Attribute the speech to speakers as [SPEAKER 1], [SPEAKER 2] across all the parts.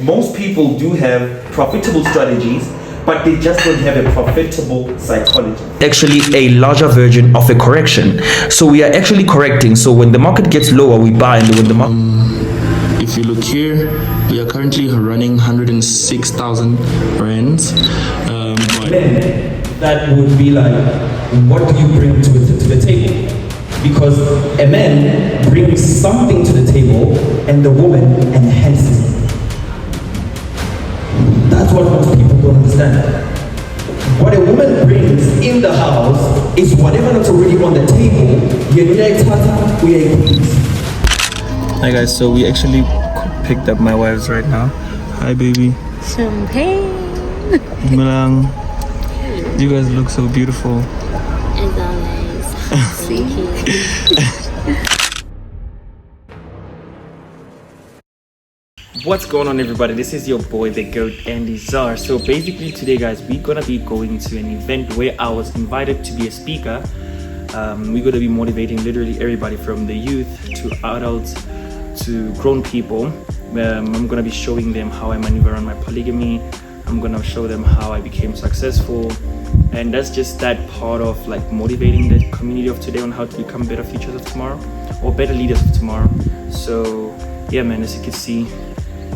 [SPEAKER 1] most people do have profitable strategies, but they just don't have a profitable psychology. Actually, a larger version of a correction. So we are actually correcting. So when the market gets lower, we buy, and when the market...
[SPEAKER 2] If you look here, we are currently running 106,000 rands.
[SPEAKER 1] That would be like, what do you bring to the table? Because a man brings something to the table and the woman enhances it. That's what most people don't understand. What a woman brings in the house is whatever that's already on the table.
[SPEAKER 2] Hi guys, so we actually picked up my wives right now. Hi baby.
[SPEAKER 3] Champagne.
[SPEAKER 2] Milang. You guys look so beautiful.
[SPEAKER 3] As always. Thank you.
[SPEAKER 2] What's going on, everybody? This is your boy the goat Andy Czar. So basically today guys, we're gonna be going to an event where I was invited to be a speaker. We're gonna be motivating literally everybody from the youth to adults to grown people. I'm gonna be showing them how I maneuver on my polygamy. I'm gonna show them how I became successful, and that's just that part of like motivating the community of today on how to become better futures of tomorrow or better leaders of tomorrow. So yeah man, as you can see,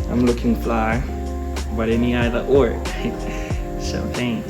[SPEAKER 2] I'm looking fly, but any either or. Champagne.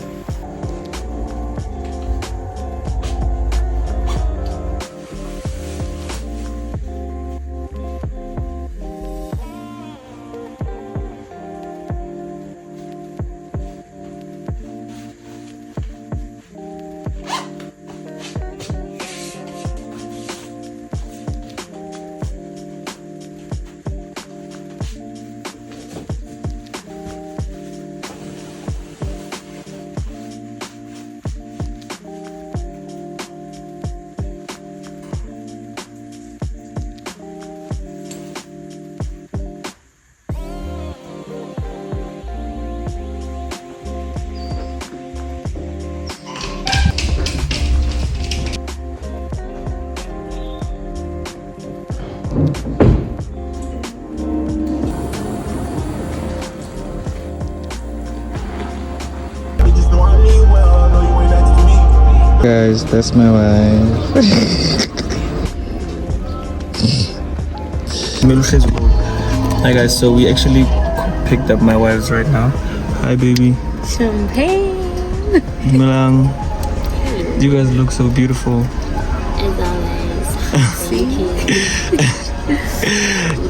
[SPEAKER 4] Guys, that's my wife.
[SPEAKER 2] Hi guys, so we actually picked up my wives right now. Hi baby.
[SPEAKER 3] Champagne.
[SPEAKER 2] Milang. You guys look so beautiful.
[SPEAKER 3] As always. Thank you.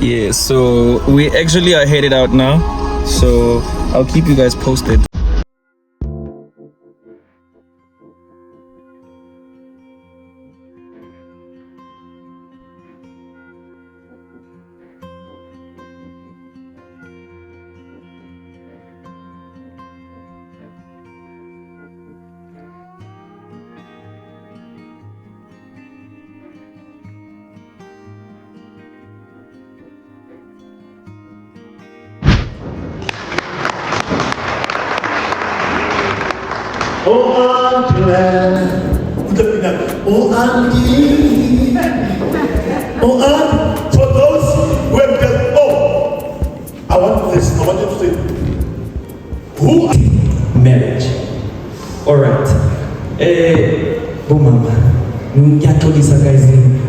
[SPEAKER 2] Yeah, so we actually are headed out now. So I'll keep you guys posted.
[SPEAKER 5] Oh, for those who have got, I want you to say, who are
[SPEAKER 1] marriage. Alright. Umama. Ngiyaxolisa guys.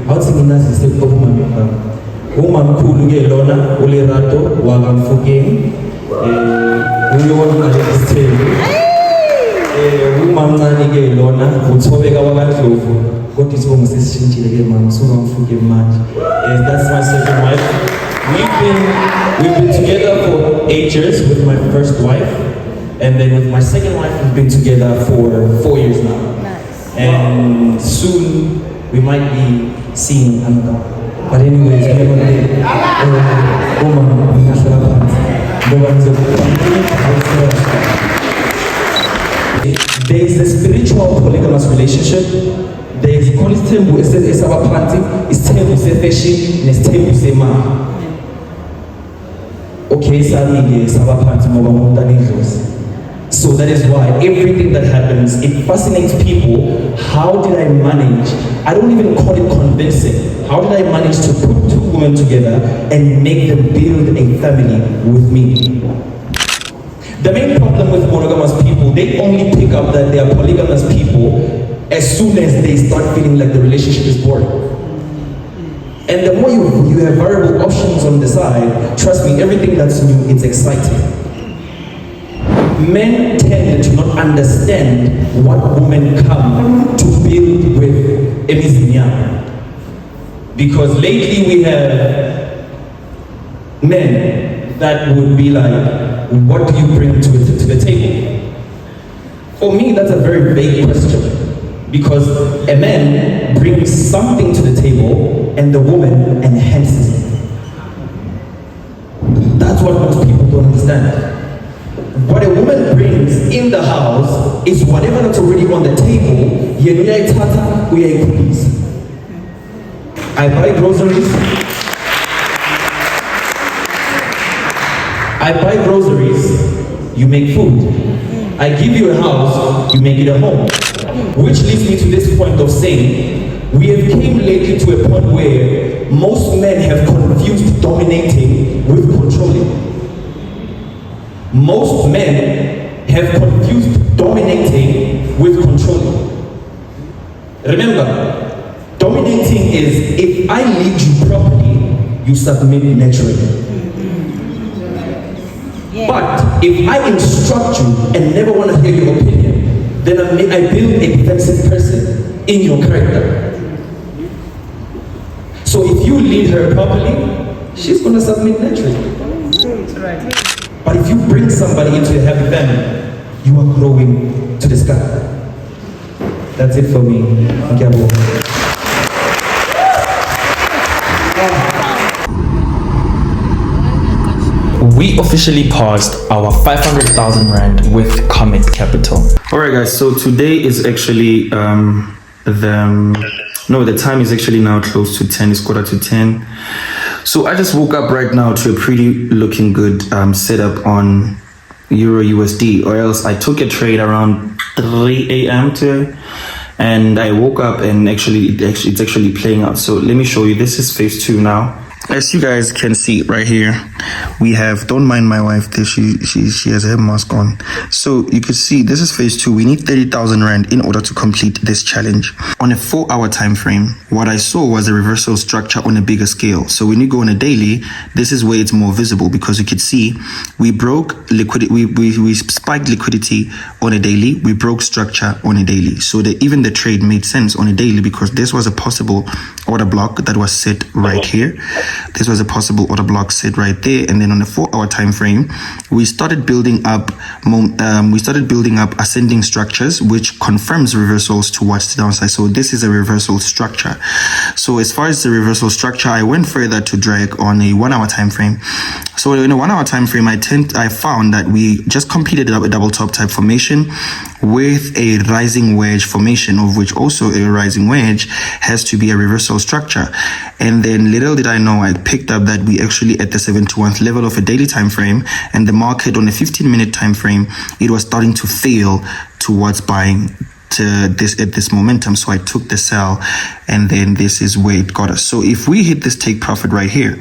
[SPEAKER 1] Awuthi mina sise umama. Umamkhulu ke lona uLerato wakamfukeni. Uyona isithembu. Umamncane ke lona uthobeka wakandlovu. Kodwa isibongo sesishintshile ke mama sukamfukeni manje. That's my second wife. We've been together for 8 years with my first wife, and then with my second wife we've been together for 4 years now.
[SPEAKER 3] Nice.
[SPEAKER 1] And soon we might be seeing another. But anyways, there is a spiritual polygamous relationship. There is tembu esabaphansi, isithembu sefashion, nesithembu semali. Okay, so that is why everything that happens, it fascinates people. How did I manage? I don't even call it convincing. How did I manage to put two women together and make them build a family with me? The main problem with monogamous people, they only pick up that they are polygamous people as soon as they start feeling like the relationship is boring. And the more you have variable options on the side, trust me, everything that's new, it's exciting. Men tend to not understand what women come to build with emizinya. Because lately we have men that would be like, what do you bring to the table? For me, that's a very vague question, because a man brings something to the table and the woman enhances it. That's what most people don't understand. What a woman brings in the house is whatever that's already on the table. I buy groceries. I buy groceries, you make food. I give you a house, you make it a home. Which leads me to this point of saying, we have came lately to a point where most men have confused dominating with controlling. Most men have confused dominating with controlling. Remember, dominating is if I lead you properly, you submit naturally. But if I instruct you and never want to hear your opinion, then I build a defensive person in your character. So if you lead her properly, she's going to submit naturally. But if you bring somebody into a happy family, you are growing to the sky. That's it for me.
[SPEAKER 2] We officially passed our 500,000 Rand with Comet Capital. Alright guys, so today is actually the time is actually now close to 10, it's quarter to 10. So I just woke up right now to a pretty looking good setup on Euro USD, or else I took a trade around 3 a.m. today, and I woke up and it's actually playing out. So let me show you. This is phase 2 now. As you guys can see right here, we have, don't mind my wife there, she has a mask on. So you can see this is phase 2. We need 30,000 Rand in order to complete this challenge. On a 4-hour time frame, what I saw was a reversal structure on a bigger scale. So when you go on a daily, this is where it's more visible, because you could see we broke liquidity, we spiked liquidity on a daily, we broke structure on a daily. So even the trade made sense on a daily, because this was a possible order block that was set right here. This was a possible order block set right there, and then on a 4-hour time frame, we started building up ascending structures, which confirms reversals towards the downside. So this is a reversal structure. So as far as the reversal structure, I went further to drag on a 1-hour time frame. So in a 1-hour time frame, I found that we just completed a double top type formation with a rising wedge formation, of which also a rising wedge has to be a reversal structure. And then little did I know, I picked up that we actually at the 7-to-1 level of a daily time frame, and the market on a 15-minute time frame, it was starting to fail towards buying to this momentum. So I took the sell, and then this is where it got us. So if we hit this take profit right here,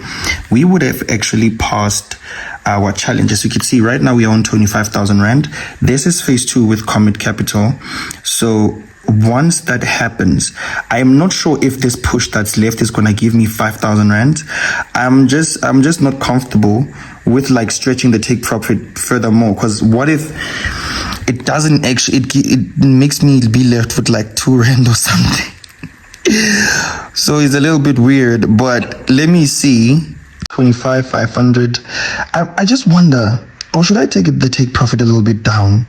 [SPEAKER 2] we would have actually passed our challenge. As you can see right now, we are on 25,000 Rand. This is phase 2 with Comet Capital. So once that happens, I am not sure if this push that's left is going to give me 5,000 Rand. I'm just not comfortable with like stretching the take profit furthermore, because what if it doesn't actually, it makes me be left with like 2 Rand or something. So it's a little bit weird, but let me see. 25,500. I just wonder, or should I take the take profit a little bit down?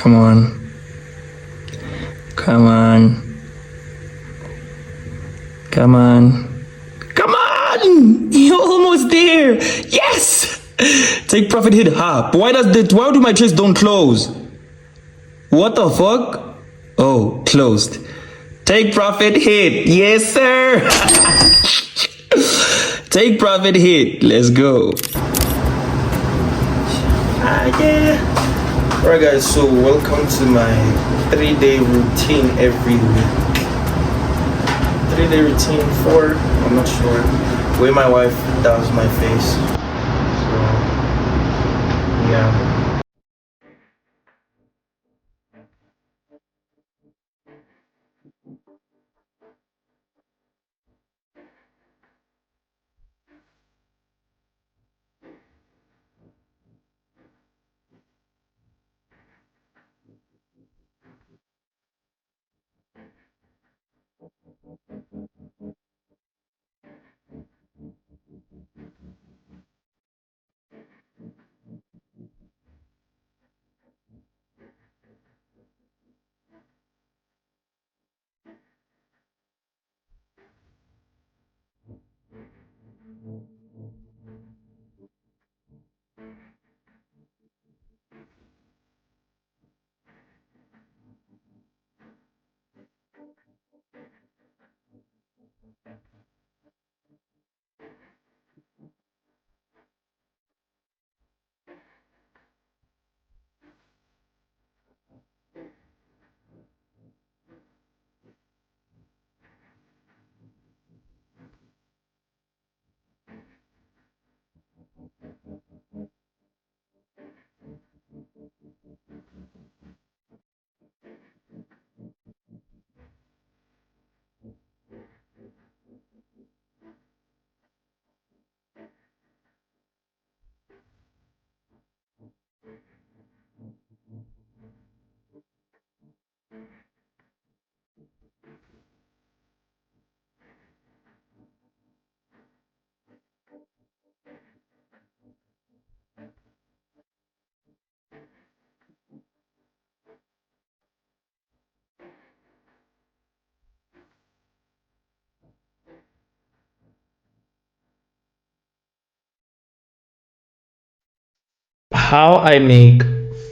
[SPEAKER 2] Come on. Come on. Come on. Come on! You're almost there! Yes! Take profit hit. Ha! Why do my trades don't close? What the fuck? Oh, closed. Take profit hit. Yes, sir! Take profit hit. Let's go. Yeah. Alright guys, so welcome to my 3-day routine every week. 3-day routine 4, I'm not sure, where my wife does my face. So yeah. How I make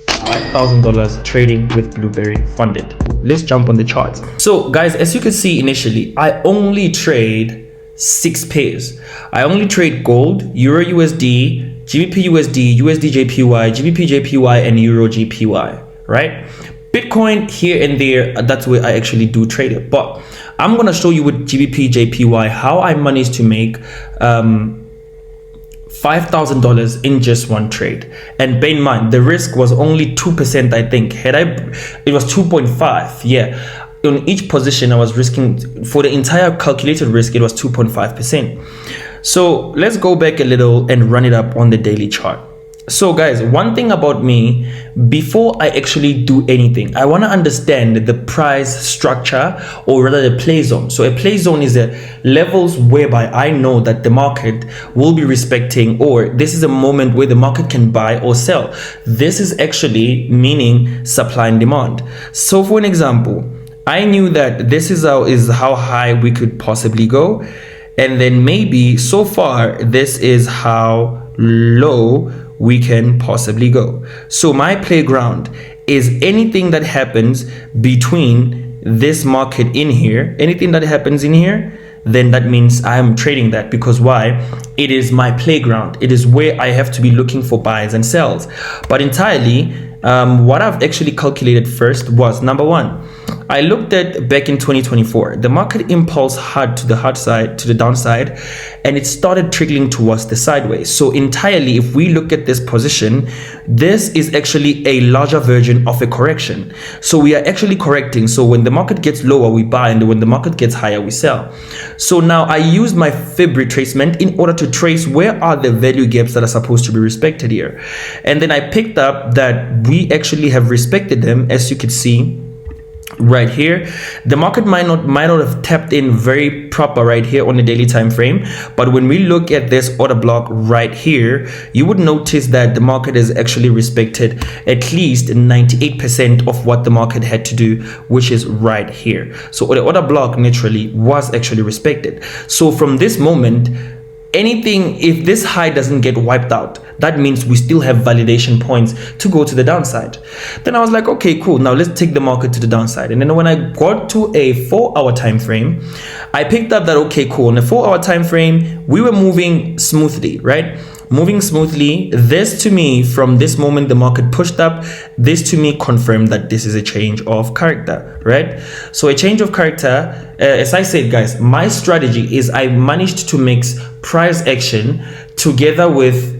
[SPEAKER 2] $5,000 trading with Blueberry funded. Let's jump on the charts. So guys, as you can see initially, I only trade 6 pairs. I only trade gold, Euro USD, GBP USD, USD JPY, GBP JPY, and Euro GPY, right? Bitcoin here and there, that's where I actually do trade it. But I'm gonna show you with GBP JPY how I managed to make $5,000 in just one trade. And bear in mind, the risk was only 2%, I think. It was 2.5. Yeah. On each position, I was risking, for the entire calculated risk, it was 2.5%. So let's go back a little and run it up on the daily chart. So guys, one thing about me, before I actually do anything, I want to understand the price structure, or rather the play zone. So a play zone is the levels whereby I know that the market will be respecting, or this is a moment where the market can buy or sell. This is actually meaning supply and demand. So for an example, I knew that this is how high we could possibly go. And then maybe so far, this is how low we can possibly go. So my playground is anything that happens between this market in here, anything that happens in here, then that means I am trading that. Because why? It is my playground. It is where I have to be looking for buys and sells. But entirely, what I've actually calculated first was, number one, I looked at back in 2024, the market impulse had to the downside, and it started trickling towards the sideways. So entirely, if we look at this position, this is actually a larger version of a correction. So we are actually correcting. So when the market gets lower, we buy, and when the market gets higher, we sell. So now I use my fib retracement in order to trace where are the value gaps that are supposed to be respected here. And then I picked up that we actually have respected them, as you can see. right here. The market might not have tapped in very proper right here on the daily time frame, but when we look at this order block right here, you would notice that the market has actually respected at least 98% of what the market had to do, which is right here. So the order block naturally was actually respected. So from this moment, anything, if this high doesn't get wiped out, that means we still have validation points to go to the downside. Then I was like, okay, cool, now let's take the market to the downside. And then when I got to a 4-hour time frame, I picked up that, okay, cool, on a 4-hour time frame, we were moving smoothly, right? Moving smoothly. This to me, from this moment the market pushed up, this to me confirmed that this is a change of character, right? So a change of character, as I said, guys, my strategy is I managed to mix price action together with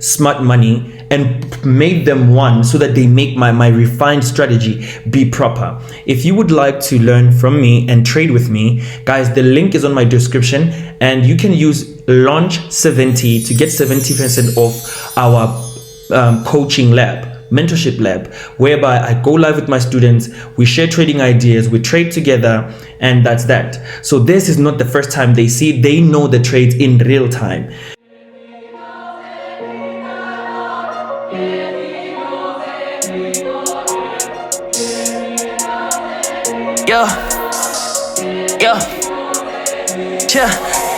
[SPEAKER 2] smart money and made them one, so that they make my refined strategy be proper. If you would like to learn from me and trade with me, guys, the link is on my description, and you can use launch 70 to get 70% off our coaching lab, mentorship lab, whereby I go live with my students, we share trading ideas, we trade together, and that's that. So this is not the first time they see it, they know the trades in real time.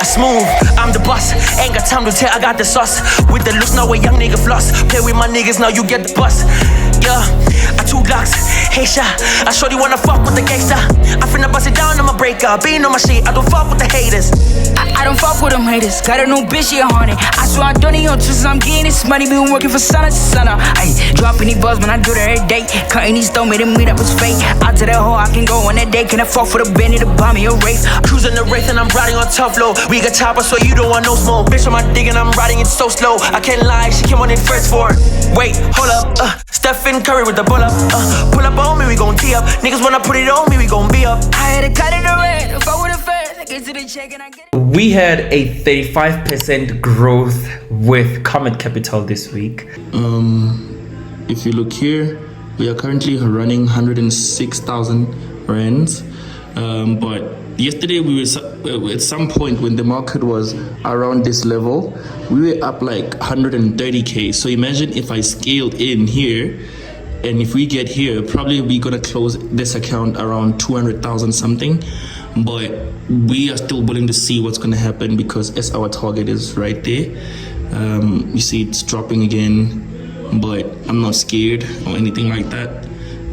[SPEAKER 6] I smooth, I'm the boss. Ain't got time to tell, I got the sauce. With the looks, now a young nigga floss. Play with my niggas, now you get the bus. I 2 Glocks, hey shot. I shorty wanna fuck with the gangsta. I finna bust it down, I'ma break up. Being on my shit, I don't fuck with the haters.
[SPEAKER 7] I don't fuck with them haters. Got a new bitch, she a hornet. I swear I don't need on twists, I'm getting this money. Been working for sun to sun up. Ay, dropping these buzz when I do that every day. Cutting these stone, made them meet up was fake. Out to that hole, I can go on that day. Can I fuck for the Benny to buy me a race?
[SPEAKER 6] Cruising the race and I'm riding on tough low. We got chopper, so you don't want no smoke. Bitch on my dick and I'm riding it so slow. I can't lie, she came on in first for it. Wait, hold up, Stephen Curry with the pull up. Pull up on me, we gon' tee up. Niggas wanna put it on me, we gon' be up.
[SPEAKER 7] I had a cut in the red, fuck with the feds. I get to the check and I get it.
[SPEAKER 2] We had a 35% growth with Comet Capital this week.
[SPEAKER 1] If you look here, we are currently running 106,000 rands, but yesterday we were at some point when the market was around this level, we were up like 130k. So imagine if I scaled in here, and if we get here, probably we're gonna close this account around 200,000 something. But we are still willing to see what's gonna happen, because as our target is right there. You see it's dropping again, but I'm not scared or anything like that.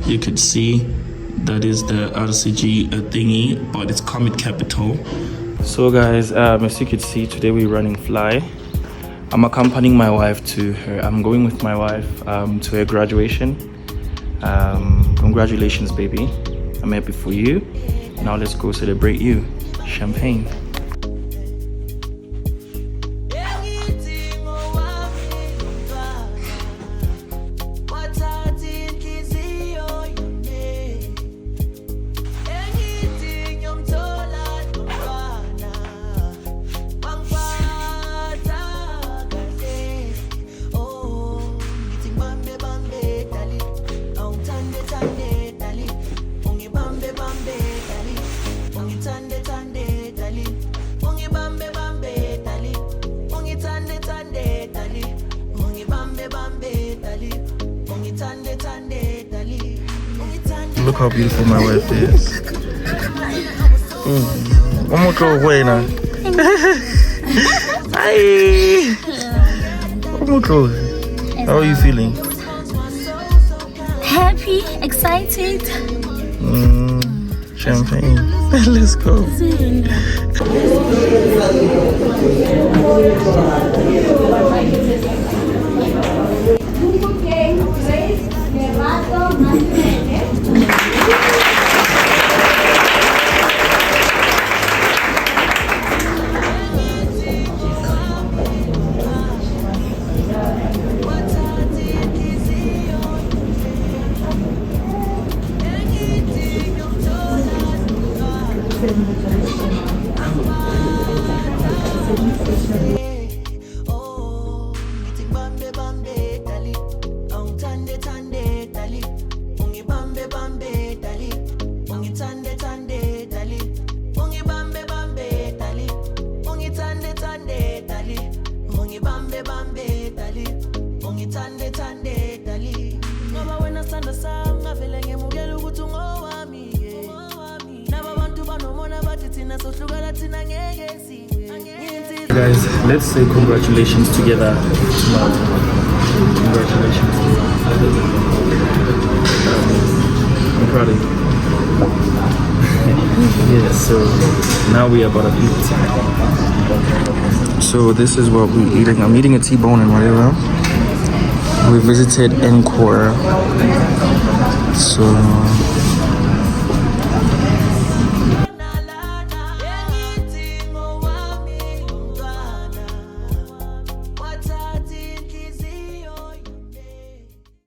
[SPEAKER 1] You could see that is the RCG thingy, but it's Comet Capital.
[SPEAKER 2] So guys, as you can see, today we're running fly. I'm accompanying my wife to her, I'm going with my wife to her graduation. Congratulations, baby. I'm happy for you. Now let's go celebrate you. Champagne.
[SPEAKER 4] Look how beautiful my wife is. One more go away now. Hi. One more go. How are you feeling?
[SPEAKER 3] Happy, excited.
[SPEAKER 4] Champagne. Let's go.
[SPEAKER 2] Guys, let's say congratulations together. Congratulations. I'm proud of you. Yeah, so now we are about to eat. So this is what we're eating. I'm eating a T-bone and whatever. We visited Encore. So